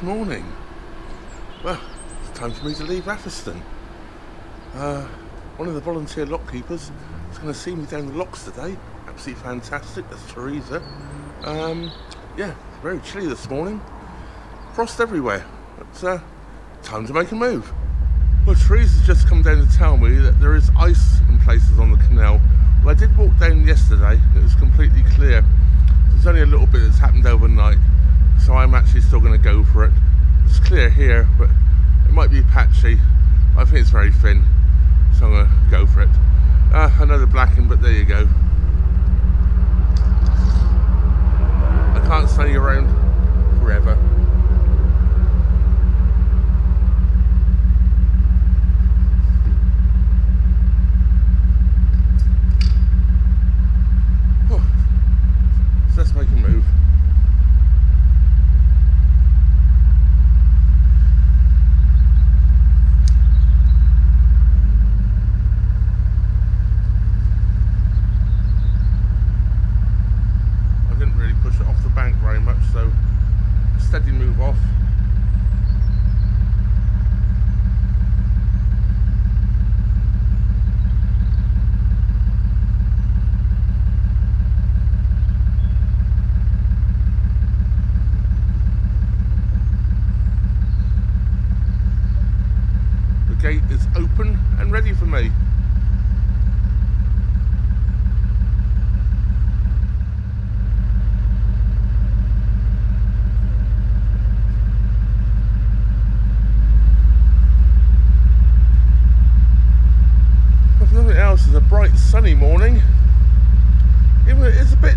Good morning. Well, it's time for me to leave Atherstone. One of the volunteer lock keepers is going to see me down the locks today. Absolutely fantastic. That's Teresa. Yeah, very chilly this morning. Frost everywhere. But time to make a move. Well, Teresa's just come down to tell me that there is ice in places on the canal. Well, I did walk down yesterday. It was completely clear. There's only a little bit that's happened overnight, so I'm actually still going to go for it. It's clear here, but it might be patchy. I think it's very thin, so I'm going to go for it. Another blacking, but there you go. I can't stay around forever. So let's make a move. I didn't really push it off the bank very much, so steady move off. Gate is open and ready for me. If nothing else, it's a bright sunny morning. Even though it is a bit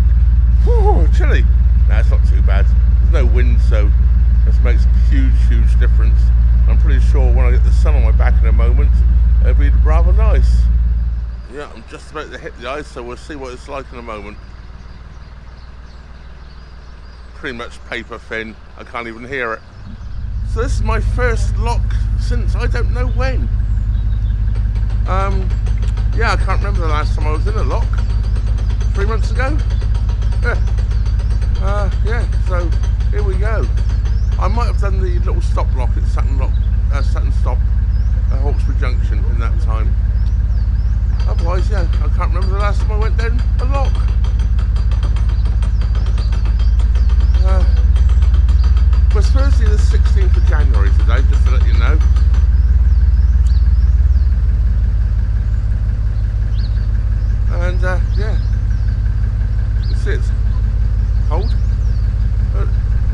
chilly. Nah, it's not too bad. There's no wind, so this makes a huge difference. I'm pretty sure when I get the sun on my back in a moment, it'll be rather nice. Yeah, I'm just about to hit the ice, so we'll see what it's like in a moment. Pretty much paper thin, I can't even hear it. So this is my first lock since I don't know when. Yeah, I can't remember the last time I was in a lock. 3 months ago? Yeah, so here we go. I might have done the little stop lock at Sutton Stop at Hawkesbury Junction in that time. Otherwise, yeah, I can't remember the last time I went down a lock. Well, it's Thursday the 16th of January today, just to let you know. And yeah, you can see it's cold,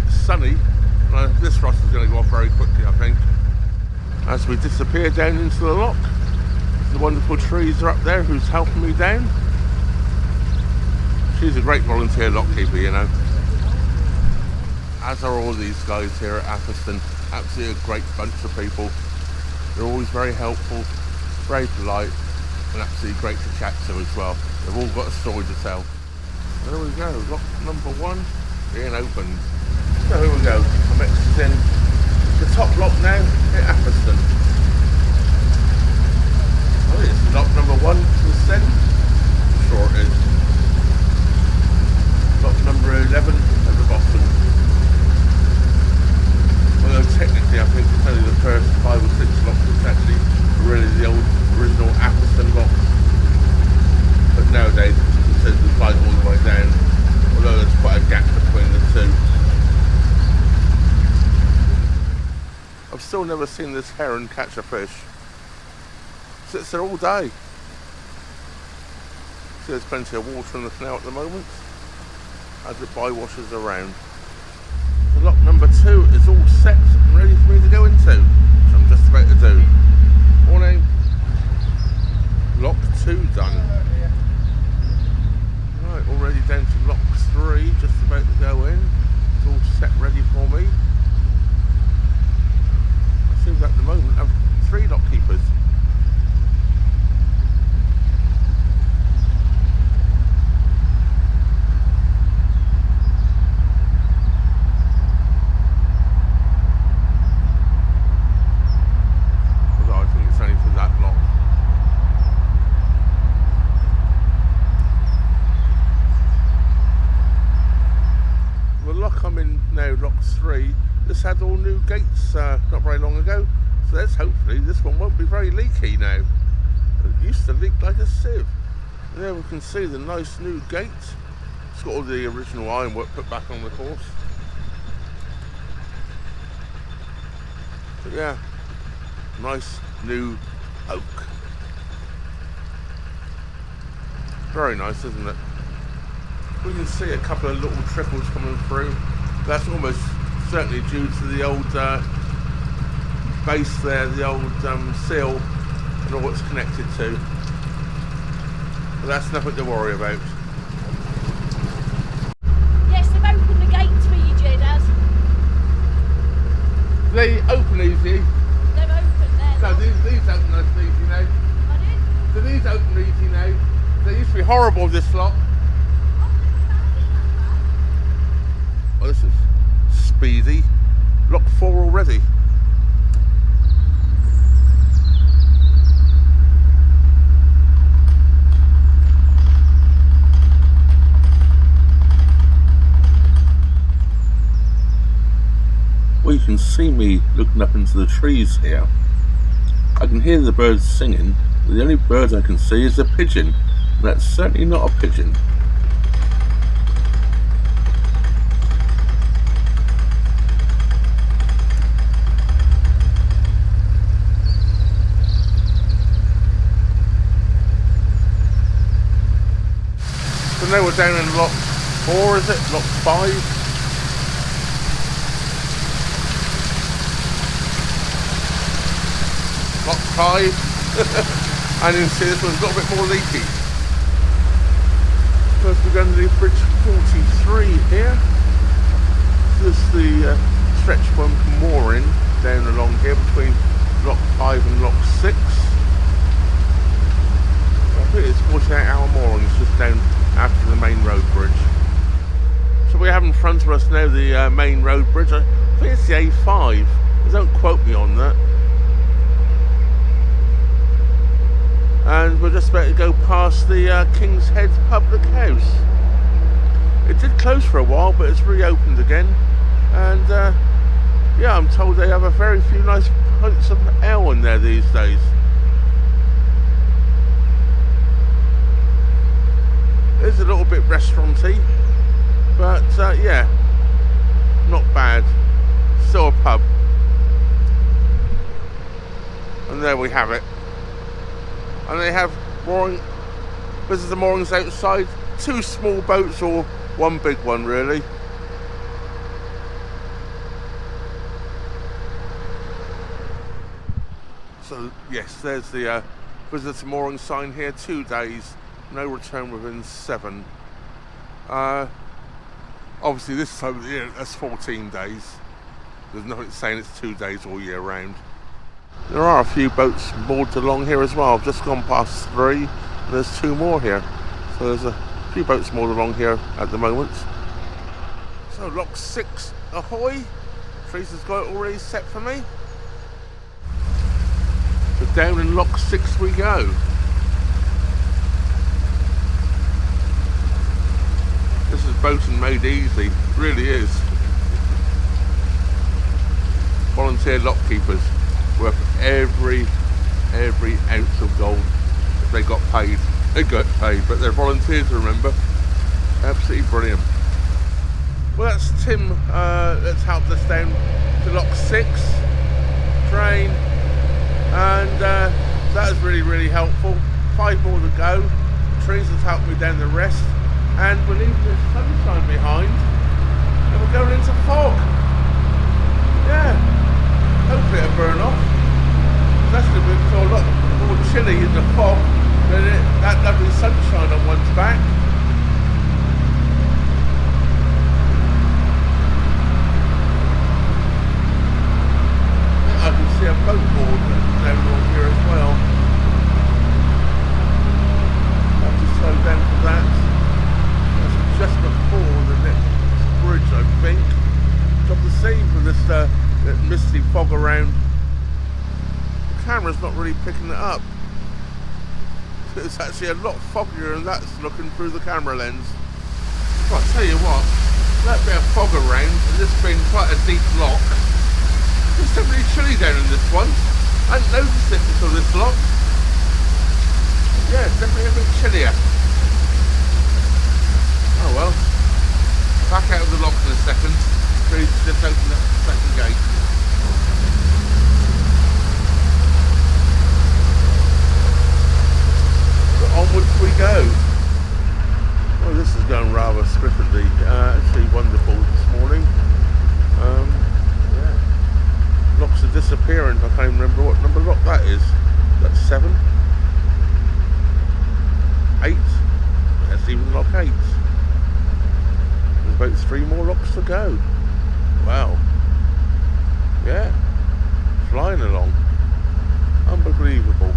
sunny. This frost is going to go off very quickly, I think. As we disappear down into the lock, the wonderful Teresa up there who's helping me down. She's a great volunteer lock keeper, you know. As are all these guys here at Atherstone. Absolutely a great bunch of people. They're always very helpful, very polite, and absolutely great to chat to as well. They've all got a story to tell. There we go, lock number 1 being opened. So here we go, I'm exiting the top lock now at Atherstone. I think it's lock number 1 to ascend. I'm sure it is. Lock number 11 at the bottom. Although technically I think it's only the first 5 or 6 locks that's actually really the old original Atherstone locks. But nowadays it's considered the slide all the way down, although there's quite a gap between the two. I've still never seen this heron catch a fish. Sits there all day. See, there's plenty of water in the canal at the moment as it bywashes around. So lock number 2 is all set and ready for me to go into, which I'm just about to do. Morning. Lock 2 done. Right, already down to lock 3, just about to go in. It's all set ready for me. Seems at the moment I have 3 lock keepers. new gates not very long ago, so let's hopefully this one won't be very leaky now. It used to leak like a sieve. And there we can see the nice new gate. It's got all the original ironwork put back on the course. But yeah, nice new oak. Very nice, isn't it? We can see a couple of little trickles coming through. That's almost certainly due to the old base there, the old seal and all it's connected to. But that's nothing to worry about. Yes, they've opened the gates for you, Jed, has. They open easy. They've opened there. No, these open nice and easy now. Pardon? So these open easy now. They used to be horrible, this lot. Oh, this is speedy. Lock 4 already. Well, you can see me looking up into the trees here. I can hear the birds singing, but the only bird I can see is a pigeon, and that's certainly not a pigeon. So now we're down in lock 4, is it? Lock 5? Lock 5. And you can see this one's a little bit more leaky. First we're going to leave bridge 43 here. This is the stretch one mooring down along here between lock 5 and lock 6. I think it's 48-hour moorings just down after the main road bridge. So we have in front of us now the main road bridge. I think it's the A5. Don't quote me on that. And we're just about to go past the King's Head Public House. It did close for a while, but it's reopened again. And yeah, I'm told they have a very few nice pints of ale in there these days. It's a little bit restauranty, but yeah, not bad. Still a pub. And there we have it. And they have visitor moorings outside, 2 small boats or 1 big one really. So yes, there's the visitor mooring sign here, 2 days, no return within 7. Obviously this time of the year that's 14 days. There's nothing saying it's 2 days all year round. There are a few boats moored along here as well. I've just gone past 3 and there's 2 more here. So there's a few boats moored along here at the moment. So lock 6 ahoy. Teresa's got it already set for me. So down in lock 6 we go. This is boating made easy, it really is. Volunteer lock keepers. Worth every ounce of gold if they got paid. They got paid, but they're volunteers, remember. Absolutely brilliant. Well, that's Tim that's helped us down to lock 6 train, and that was really helpful. 5 more to go. Teresa's helped me down the rest, and we're leaving the sunshine behind and we're going into fog. Yeah. Hopefully it'll burn off. That's going to be a lot more chilly in the fog than that lovely sunshine on one's back. I can see a boat board down along here as well. I have to slow down for that. That's just before the next bridge, I think. Top of the sea with this misty fog around. The camera's not really picking it up. It's actually a lot foggier and that's looking through the camera lens. But I tell you what, that bit of fog around and this being quite a deep lock, It's definitely chilly down in this one. I hadn't noticed it until this lock. Yeah, it's definitely a bit chillier. Oh well. Back out of the lock in a second. Ready to just open up the second gate. So onwards we go. Oh, this is going rather swiftly. Actually wonderful this morning. Yeah. Locks are disappearing. I can't even remember what number lock that is. That's 7? 8? That's even lock 8. There's about 3 more locks to go. Wow. Yeah. Flying along. Unbelievable.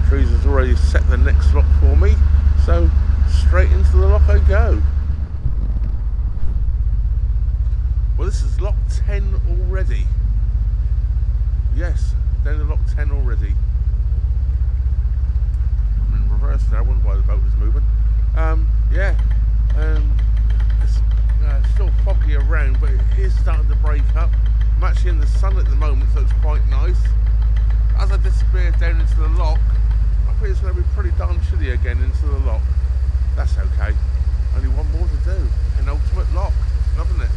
Trees has already set the next lock for me, so straight into the lock I go. Well, this is lock 10 already. Yes, down to lock 10 already. I'm in reverse there, I wonder why the boat is moving. Yeah, it's still foggy around, but it is starting to break up. I'm actually in the sun at the moment, so it's quite nice. As I disappear down into the lock, I think it's going to be pretty darn chilly again into the lock. That's okay. Only one more to do. An ultimate lock. Loving it.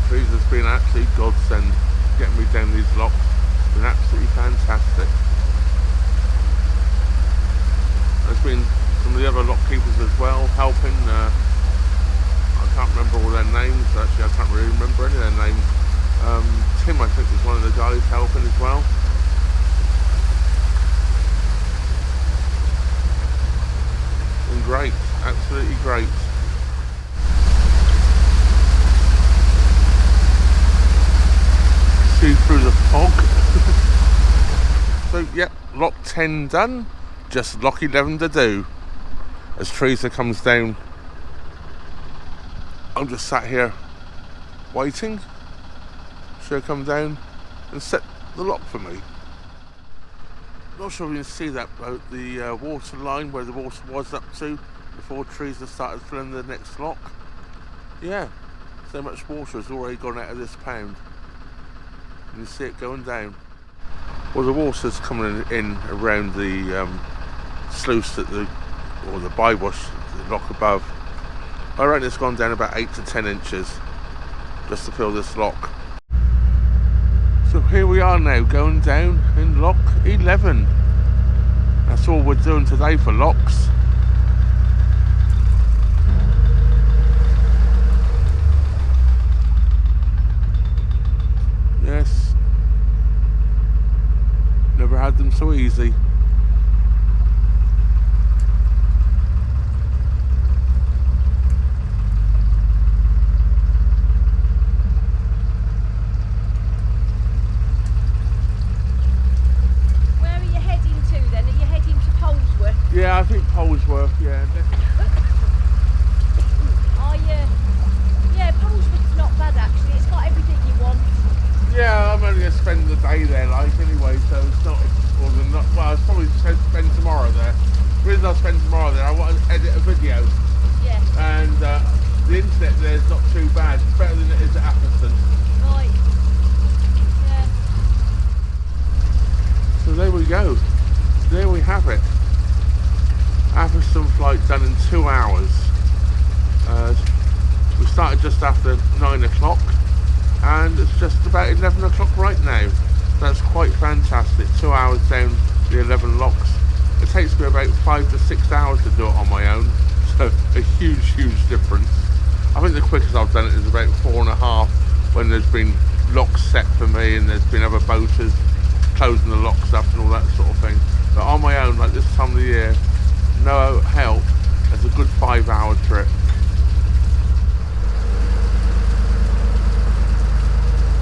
Trees has been an absolute godsend getting me down these locks. It's been absolutely fantastic. There's been some of the other lock keepers as well helping. I can't remember all their names, actually I can't really remember any of their names. Tim I think was one of the guys helping as well. And great, absolutely great. See through the fog. So yep, lock 10 done, just lock 11 to do. As Teresa comes down, I'm just sat here waiting. She'll come down and set the lock for me. Not sure if you can see that boat, the water line where the water was up to before Teresa started filling the next lock. Yeah, so much water has already gone out of this pound. And you see it going down. Well, the water's coming in around the sluice at the bywash, the lock above. I reckon it's gone down about 8 to 10 inches just to fill this lock. So here we are now, going down in lock 11. That's all we're doing today for locks. Yes, never had them so easy. Yeah, I think Polesworth, yeah. Oh yeah, Polesworth's not bad actually, it's got everything you want. Yeah, I'm only going to spend the day there, like, anyway, so it's not, well, I'll probably spend tomorrow there. The reason I'll spend tomorrow there, I want to edit a video. Yeah. And the internet there is not too bad, it's better than it is at Atherstone. Right. Yeah. So there we go, there we have it. Atherstone flight done in 2 hours. We started just after 9 o'clock and it's just about 11 o'clock right now. That's quite fantastic. 2 hours down the 11 locks. It takes me about 5 to 6 hours to do it on my own, so a huge difference. I think the quickest I've done it is about 4.5 when there's been locks set for me and there's been other boaters closing the locks up and all that sort of thing. But on my own, like this time of the year, no help, it's a good 5-hour trip.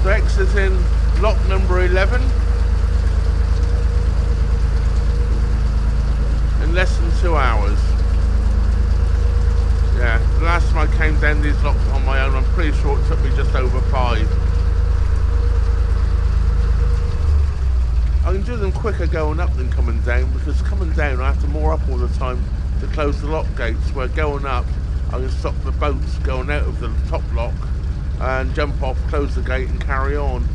So exiting lock number 11 in less than 2 hours. Yeah, the last time I came down these locks on my own, I'm pretty sure it took me just over 5. I can do them quicker going up than coming down, because coming down I have to moor up all the time to close the lock gates, where going up I can stop the boats going out of the top lock and jump off, close the gate and carry on.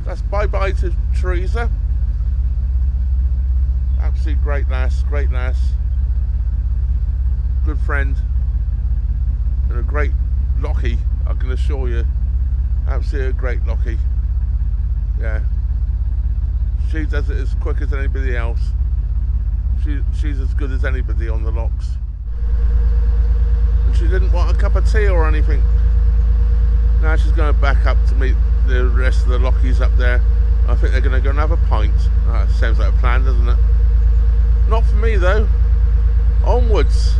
That's bye-bye to Teresa. Absolutely great lass, good friend, and a great Lockie, I can assure you. Absolutely a great Lockie. Yeah. She does it as quick as anybody else. She's as good as anybody on the locks. And she didn't want a cup of tea or anything. Now she's going back up to meet the rest of the Lockies up there. I think they're going to go and have a pint. That sounds like a plan, doesn't it? Not for me though. Onwards.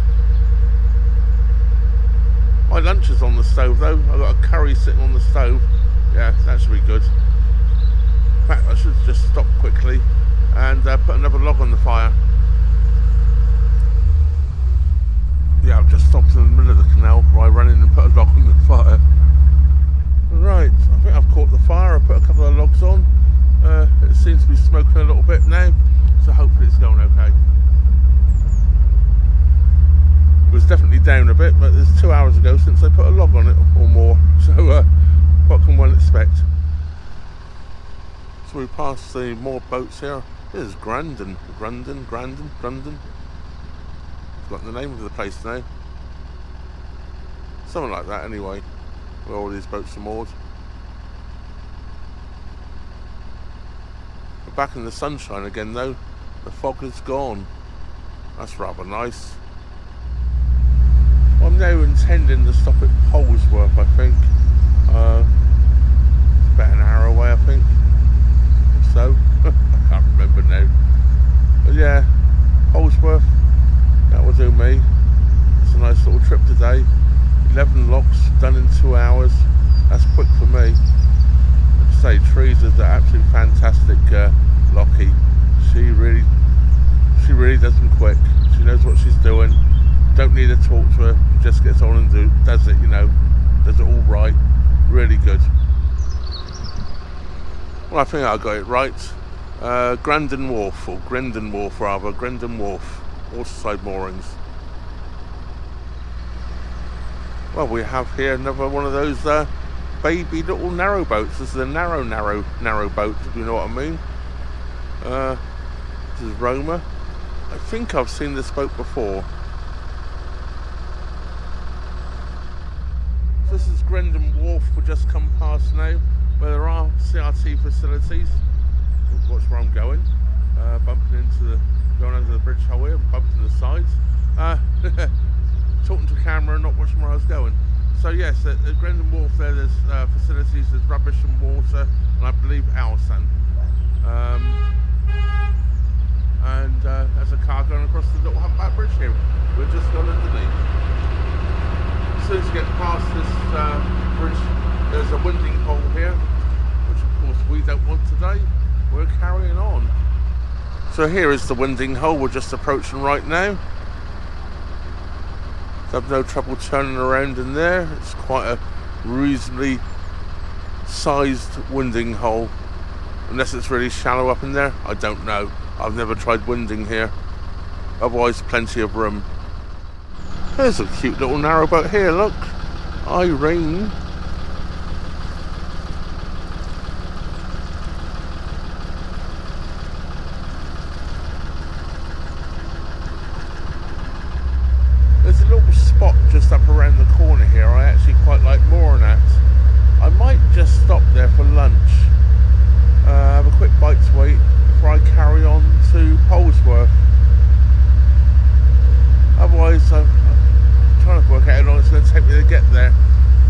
My lunch is on the stove though. I've got a curry sitting on the stove. Yeah, that should be good. In fact, I should just stop quickly and put another log on the fire. Yeah, I've just stopped in the middle of the canal where I ran in and put a log on the fire. Right, I think I've caught the fire. I put a couple of logs on. It seems to be smoking a little bit now, so hopefully it's going okay. It was definitely down a bit, but it's 2 hours ago since I put a log on it or more, so what can one expect? So we passed the more boats here. Here's Grandon. Forgotten the name of the place now. Something like that anyway, where all these boats are moored. We're back in the sunshine again though. The fog is gone. That's rather nice. I'm now intending to stop at Polesworth, I think. It's about an hour away, I think. Or so. I can't remember now. But yeah, Polesworth, that will do me. It's a nice little trip today. 11 locks done in 2 hours. That's quick for me. Like I say, Teresa's an absolutely fantastic Lockie. She really does them quick. She knows what she's doing. Don't need to talk to her, just gets on and does it, you know, does it all right, really good. Well, I think I got it right. Grandon Wharf, or Grendon Wharf rather, Grendon Wharf, waterside moorings. Well, we have here another one of those baby little narrowboats. This is a narrowboat, if you know what I mean. This is Roma. I think I've seen this boat before. This is Grendon Wharf. We've just come past now, where there are CRT facilities. Watch where I'm going. Going under the bridge hole here, bumping the sides. Talking to camera, not watching where I was going. So yes, at Grendon Wharf there's facilities, there's rubbish and water, and I believe Alsan. And there's a car going across the little humpback bridge here. We've just gone underneath. As soon as you get past this bridge, there's a winding hole here, which of course we don't want today. We're carrying on. So here is the winding hole we're just approaching right now. Have no trouble turning around in there. It's quite a reasonably sized winding hole. Unless it's really shallow up in there, I don't know. I've never tried winding here. Otherwise, plenty of room. There's a cute little narrowboat here, look. Irene. There's a little spot just up around the corner here I actually quite like mooring at. I might just stop there for lunch. Have a quick bite to eat before I carry on to Polesworth. Otherwise, I'm trying to work out how long it's going to take me to get there.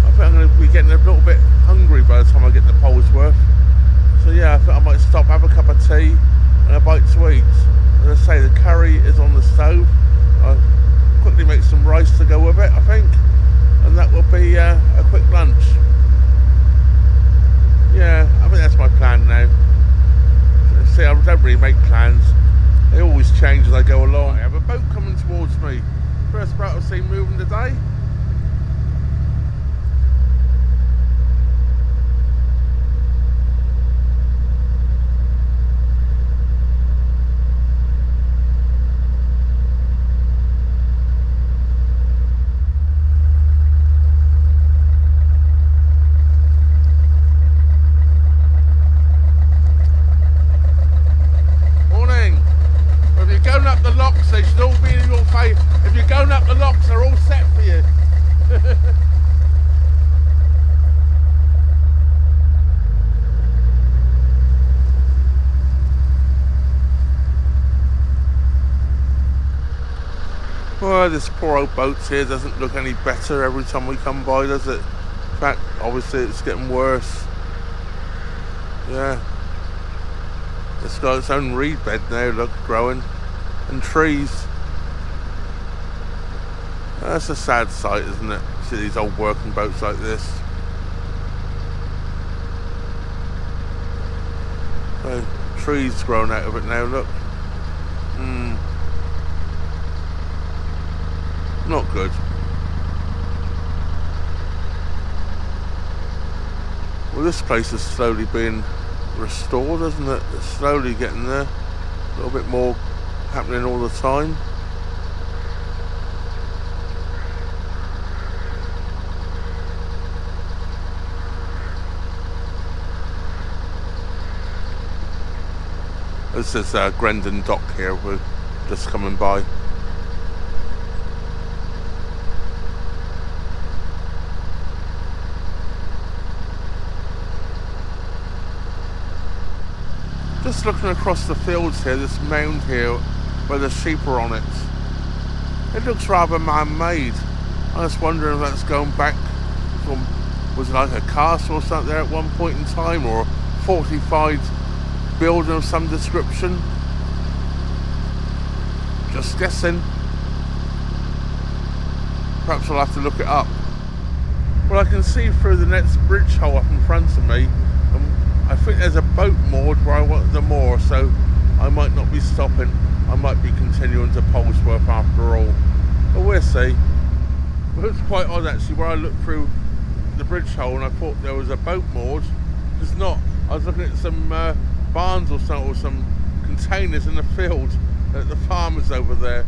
I think I'm going to be getting a little bit hungry by the time I get to Polesworth. So yeah, I think I might stop, have a cup of tea and a bite to eat. As I say, the curry is on the stove. I'll quickly make some rice to go with it, I think. And that will be a quick lunch. Yeah, I think that's my plan now. See, I don't really make plans. They always change as I go along. I have a boat coming towards me. First boat I've seen moving today. If you're going up the locks, they should all be in your face. If you're going up the locks, they're all set for you. Well, this poor old boat here doesn't look any better every time we come by, does it? In fact, obviously it's getting worse. Yeah. It's got its own reed bed now, look, growing. And trees. That's a sad sight, isn't it? See these old working boats like this. So, trees growing out of it now, look. Not good. Well, this place is slowly being restored, isn't it? It's slowly getting there. A little bit more happening all the time. This is Grendon Dock here, we're just coming by. Just looking across the fields here, this mound here where the sheep are on it. It looks rather man-made. I was wondering if that's going back from, was it like a castle or something there at one point in time, or a fortified building of some description? Just guessing. Perhaps I'll have to look it up. Well, I can see through the next bridge hole up in front of me. I think there's a boat moored where I want the moor, so I might not be stopping. I might be continuing to Polesworth after all. But we'll see. But it's quite odd actually, where I looked through the bridge hole and I thought there was a boat moored. It's not. I was looking at some barns or something, or some containers in the field at the farmers over there.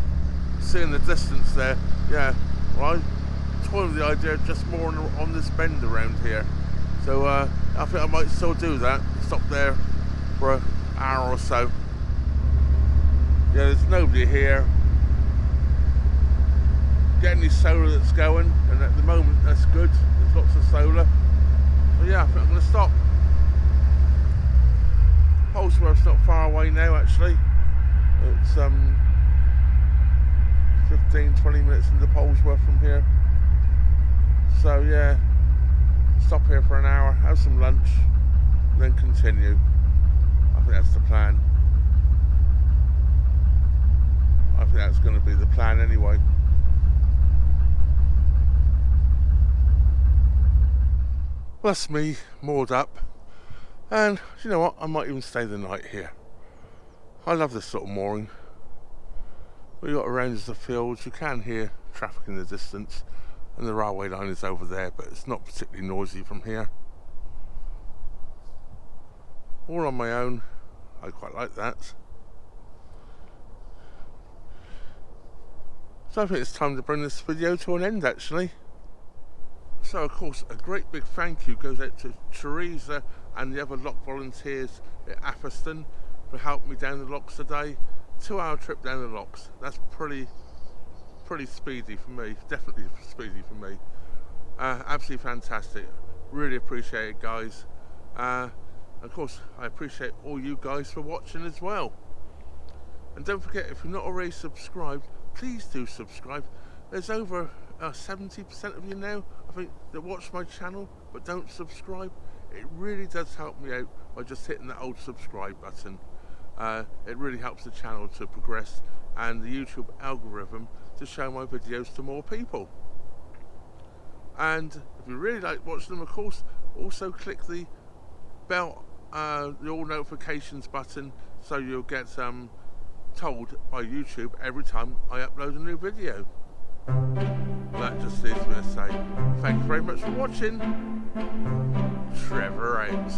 Seeing the distance there. Yeah, well, I toyed with the idea of just mooring on this bend around here. So I think I might still do that. Stop there for an hour or so. Yeah, there's nobody here. Get any solar that's going, and at the moment that's good. There's lots of solar. So yeah, I think I'm going to stop. Polesworth's not far away now actually. It's 15-20 minutes into Polesworth from here. So yeah, stop here for an hour, have some lunch, and then continue. I think that's the plan. I think that's going to be the plan anyway. Well, that's me moored up, and you know what, I might even stay the night here. I love this sort of mooring. We got around the fields, you can hear traffic in the distance, and the railway line is over there, but it's not particularly noisy from here. All on my own, I quite like that. So I think it's time to bring this video to an end actually. So of course a great big thank you goes out to Teresa and the other lock volunteers at Atherstone for helping me down the locks today. 2-hour trip down the locks. That's pretty speedy for me, definitely speedy for me. Absolutely fantastic. Really appreciate it, guys. Of course, I appreciate all you guys for watching as well. And don't forget, if you're not already subscribed, please do subscribe. There's over 70% of you now, I think, that watch my channel but don't subscribe. It really does help me out by just hitting that old subscribe button. It really helps the channel to progress and the YouTube algorithm to show my videos to more people. And if you really like watching them, of course, also click the bell, the all notifications button, so you'll get told by YouTube every time I upload a new video. That just leaves me to say thanks very much for watching. Trevor out.